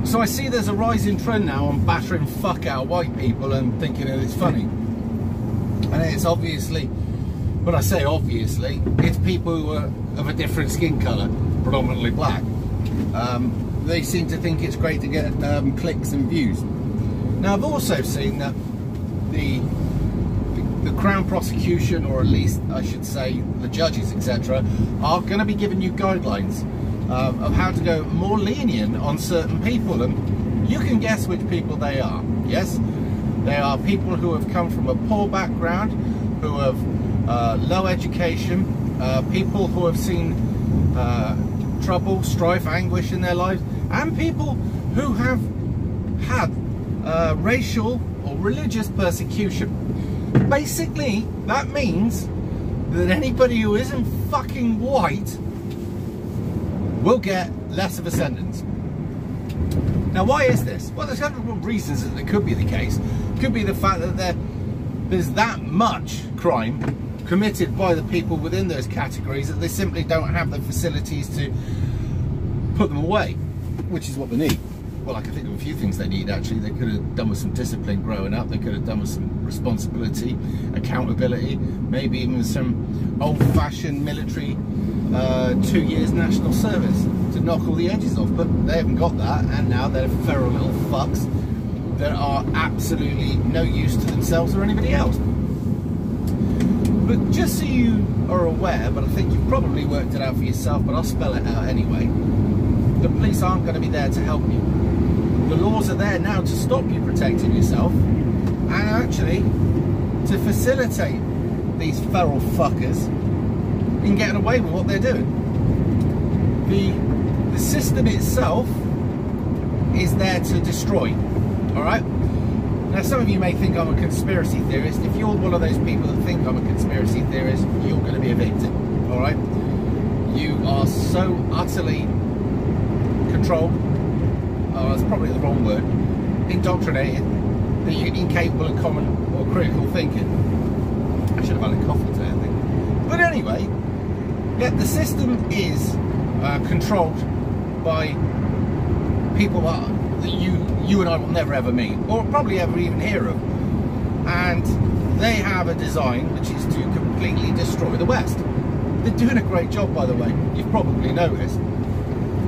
So I see there's a rising trend now on battering fuck out of white people and thinking that it's funny. And it's obviously, when I say obviously, it's people who are of a different skin colour, predominantly black. They seem to think it's great to get clicks and views. Now I've also seen that the Crown prosecution, or at least I should say the judges, etc., are going to be giving you guidelines of how to go more lenient on certain people, and you can guess which people they are. Yes, they are people who have come from a poor background, who have low education, people who have seen trouble, strife, anguish in their lives, and people who have had racial or religious persecution. Basically, that means that anybody who isn't fucking white will get less of a sentence. Now, why is this? Well, there's several reasons that it could be the case. It could be the fact that there's that much crime committed by the people within those categories that they simply don't have the facilities to put them away, which is what they need. Well, I can think of a few things they need, actually. They could have done with some discipline growing up. They could have done with some responsibility, accountability, maybe even some old-fashioned military 2 years national service to knock all the edges off. But they haven't got that, and now they're feral little fucks that are absolutely no use to themselves or anybody else. But just so you are aware, but I think you've probably worked it out for yourself, but I'll spell it out anyway, the police aren't going to be there to help you. The laws are there now to stop you protecting yourself, and actually to facilitate these feral fuckers in getting away with what they're doing. The system itself is there to destroy, alright? Now, some of you may think I'm a conspiracy theorist. If you're one of those people that think I'm a conspiracy theorist, you're going to be a victim, alright? You are so utterly controlled, that's probably the wrong word, indoctrinated, that you're incapable of common or critical thinking. I should have had a coffee today, I think. But anyway, yet the system is controlled by people that you and I will never ever meet, or probably ever even hear of. And they have a design which is to completely destroy the West. They're doing a great job, by the way, you've probably noticed.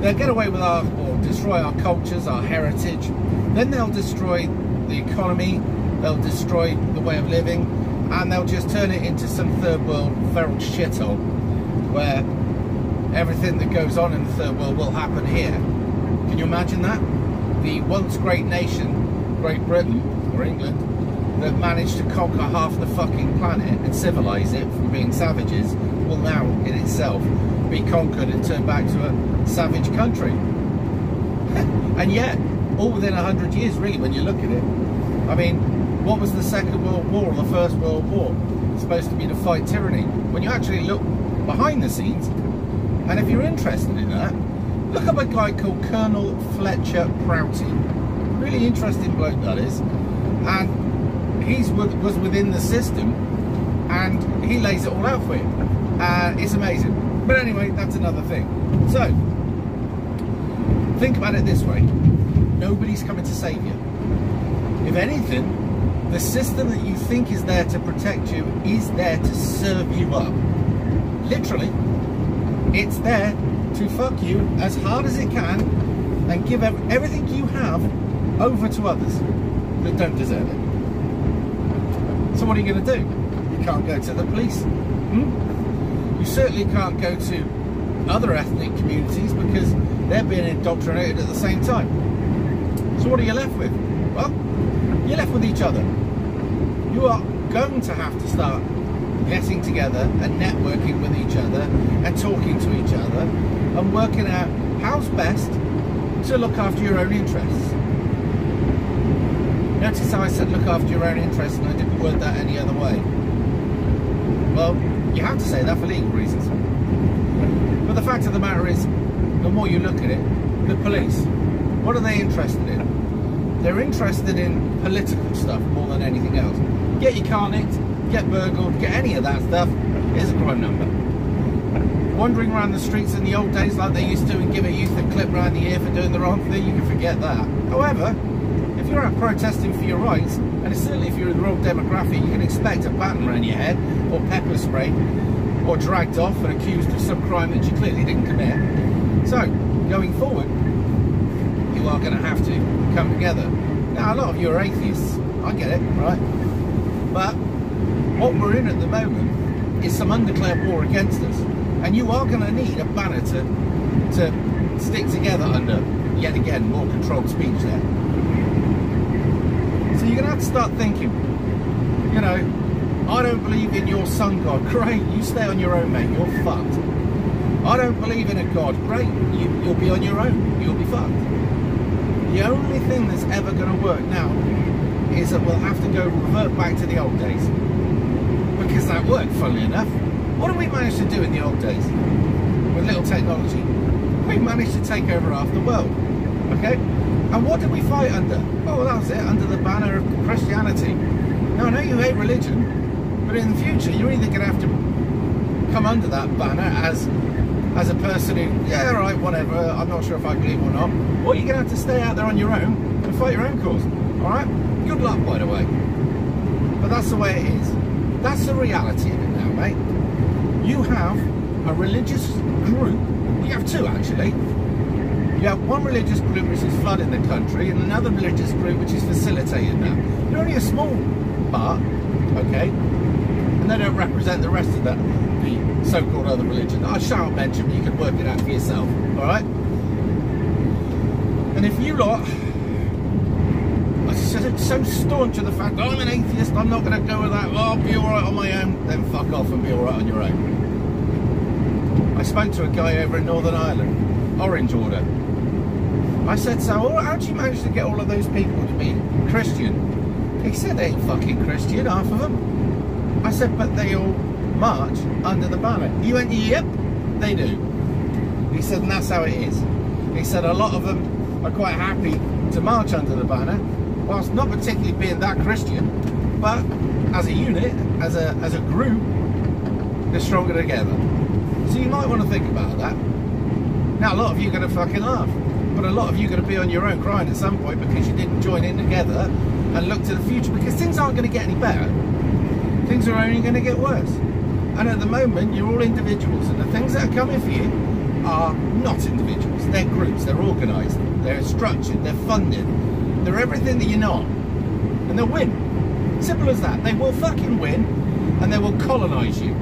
They'll get away with or destroy our cultures, our heritage, then they'll destroy the economy, they'll destroy the way of living, and they'll just turn it into some third world feral shithole where everything that goes on in the third world will happen here. Can you imagine that? The once great nation, Great Britain or England, that managed to conquer half the fucking planet and civilize it from being savages, will now in itself be conquered and turned back to a savage country. And yet, all within 100 years, really, when you look at it. I mean, what was the Second World War or the First World War? It's supposed to be to fight tyranny. When you actually look behind the scenes, and if you're interested in that, look up a guy called Colonel Fletcher Prouty. Really interesting bloke, that is. And he was within the system, and he lays it all out for you. It's amazing. But anyway, that's another thing. So, think about it this way. Nobody's coming to save you. If anything, the system that you think is there to protect you is there to serve you up. Literally. It's there to fuck you as hard as it can and give everything you have over to others that don't deserve it. So what are you going to do? You can't go to the police. You certainly can't go to other ethnic communities because they're being indoctrinated at the same time. So what are you left with? Well, you're left with each other. You are going to have to start getting together and networking with each other and talking to each other and working out how's best to look after your own interests. Notice how I said look after your own interests and I didn't word that any other way. Well, you have to say that for legal reasons. But the fact of the matter is, the more you look at it, the police, what are they interested in? They're interested in political stuff more than anything else. Get your car nicked, get burgled, get any of that stuff, here's a crime number. wandering around the streets in the old days like they used to and give a youth a clip round the ear for doing the wrong thing, you can forget that. However, if you're out protesting for your rights, and certainly if you're in the wrong demographic, you can expect a baton around your head, or pepper spray, or dragged off and accused of some crime that you clearly didn't commit. So, going forward, you are going to have to come together. Now, a lot of you are atheists. I get it, right? But what we're in at the moment is some undeclared war against us. And you are going to need a banner to stick together under, yet again, more controlled speech there. So you're going to have to start thinking, you know, I don't believe in your sun god. Great, you stay on your own, mate. You're fucked. I don't believe in a god. Great, you'll be on your own. You'll be fucked. The only thing that's ever going to work now is that we'll have to revert back to the old days. Because that worked, funnily enough. What did we manage to do in the old days? With little technology. We managed to take over half the world. Okay? And what did we fight under? Oh, well, that was it, under the banner of Christianity. Now, I know you hate religion, but in the future, you're either going to have to come under that banner as a person who, yeah, right, whatever, I'm not sure if I believe or not, or you're going to have to stay out there on your own and fight your own cause. All right? Good luck, by the way. But that's the way it is. That's the reality of it now, mate. You have a religious group. You have two, actually. You have one religious group which is flooding the country and another religious group which is facilitating that. They're only a small part, okay? And they don't represent the rest of the so-called other religion. I shan't mention, but you can work it out for yourself, all right? And if you lot are so staunch to the fact that I'm an atheist, I'm not going to go with that, well, I'll be all right on my own, then fuck off and be all right on your own. I spoke to a guy over in Northern Ireland, Orange Order. I said, so how did you manage to get all of those people to be Christian? He said, they ain't fucking Christian, half of them. I said, but they all march under the banner. He went, yep, they do. He said, and that's how it is. He said, a lot of them are quite happy to march under the banner, whilst not particularly being that Christian, but as a unit, as a group, they're stronger together. So you might want to think about that. Now, a lot of you are going to fucking laugh, but a lot of you are going to be on your own crying at some point because you didn't join in together and look to the future, because things aren't going to get any better. Things are only going to get worse. And at the moment, you're all individuals, and the things that are coming for you are not individuals. They're groups, they're organised, they're structured, they're funded, they're everything that you're not. And they'll win. Simple as that. They will fucking win, and they will colonise you.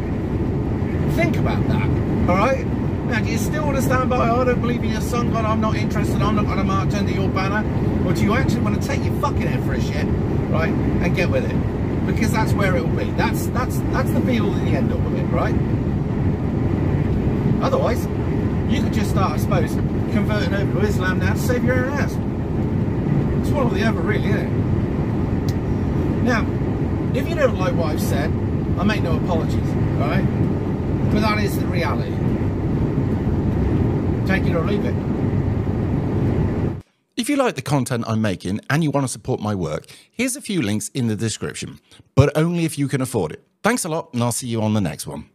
Think about that, alright? Now, do you still want to stand by, I don't believe in your sun god, I'm not interested, I'm not going to march under your banner? Or do you actually want to take your fucking head for a shit, right, and get with it? Because that's where it will be. That's the be-all and the end-all of it, right? Otherwise, you could just start, I suppose, converting over to Islam now to save your own ass. It's one or the other, really, isn't it? Now, if you don't like what I've said, I make no apologies, alright? But that is the reality. Take it or leave it. If you like the content I'm making and you want to support my work, here's a few links in the description, but only if you can afford it. Thanks a lot, and I'll see you on the next one.